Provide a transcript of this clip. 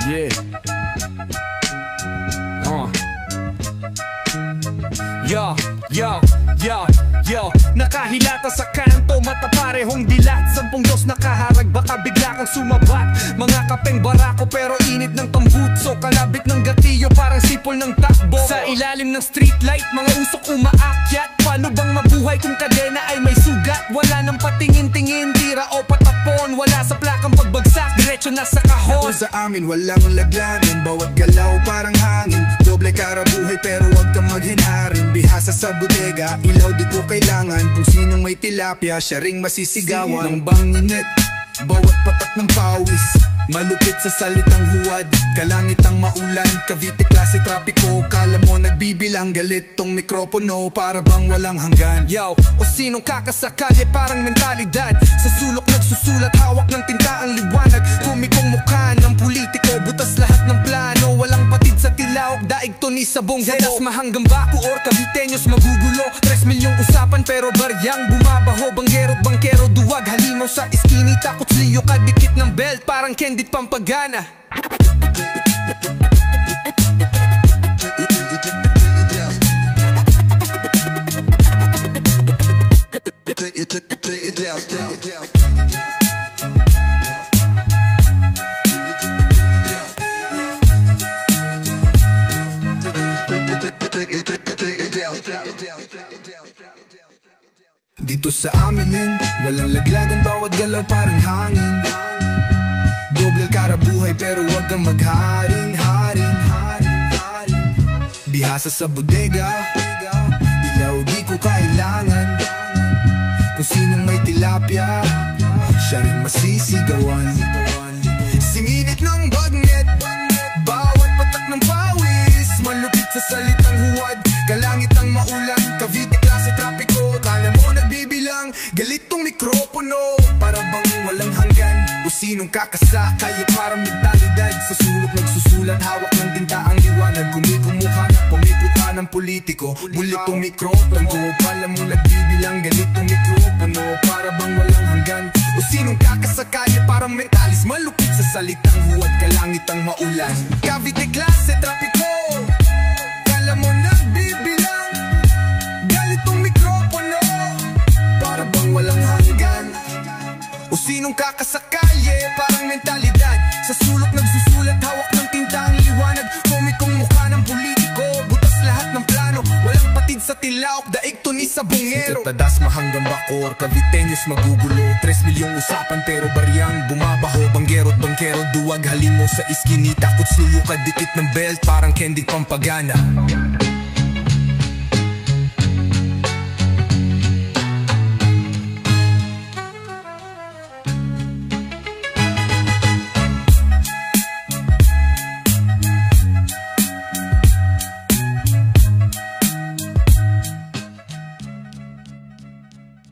Yeah. Yo, nakahilata sa kanto, mata parehong dilat. 10 dos nakaharag, baka bigla kang sumabat. Mga kapeng barako pero init ng tambutso. Kalabit ng gatilyo parang sipol ng takbo. Sa ilalim ng streetlight, mga usok umaakyat. Paano bang mabuhay kung kadena ay may sugat? Wala nang patingin-tingin, tira o patapon. Wala sa plakang pagbagsak, diretso na sa kahon. Sa amin walang laglanin, bawat galaw parang hangin. Doble karabuhay pero wag kang maghinharin. Bihasa sa bodega, ilaw di ko kailangan. Kung sinong may tilapia, siya ring masisigawan. Ng banginit, bawat patak ng pawis. Malupit sa salitang huwad, kalangitang maulan. Cavite klase trapiko, kala mo nagbibilang. Galit tong mikropono, para bang walang hanggan. Yo, o sinong kakasakali parang mentalidad. Sa sulok nagsusulat, hawak ng tinta ang liwanag. Kumikong mukha ng politiko, butas lahat ng plano. Walang patid sa tilawak, daig to ni sabong gano. Sa mahanggang baku or Caviteños magugulo. 3 milyong usapan pero baryang bumabaho. Banggero't bangkero, duwag halimaw sa iskinita. Kutsilyo kadikit ng belt, parang Kendit Pampagana. Dito sa aminin, walang laglagan, bawat galaw parang hangin. Doble karabuhay pero wag kang magharing. Bihasa sa bodega, ilaw di ko kailangan. Kung sinong may tilapia, siya rin masisigawan. Singinit ng bagnet, bawat patak ng pawis. Malupit sa salitang huwad, kalangit ang maulan. Cavite klase trapiko, kala mo nagbibilang. Galit tong mikropono, para bang walang hanggan. O sinong kakasakay, parang mentalidad. Sa sulok nagsusulat, hawak ng tinta ang liwanag. Kumikumuha na pumikuta ng politiko. Bulit tong mikropono, pala mo nagbibilang. Galit tong mikropono, para bang walang hanggan. O sinong kakasakay, parang mentalis. Malupit sa salitang huwad, kalangit ang maulan. Cavite klase trapiko, kala mo nagbibilang. Galit tong mikropono, para bang walang hanggan. O sinong kakasakalye, parang mentalidad. Sa sulok nagsusulat, hawak ng tinta ang liwanag. Komikong mukha ng politiko, butas lahat ng plano. Walang patid sa tilawak, daig to ni sabongero. Tadas mahanggang bakor, Caviteños magugulo. 3 milyong usapan pero baryang bumabaho. Banggero't bangkero, duwag halimo sa iskinita. Kutsilyo kadikit ng belt, parang Kendit Pampagana.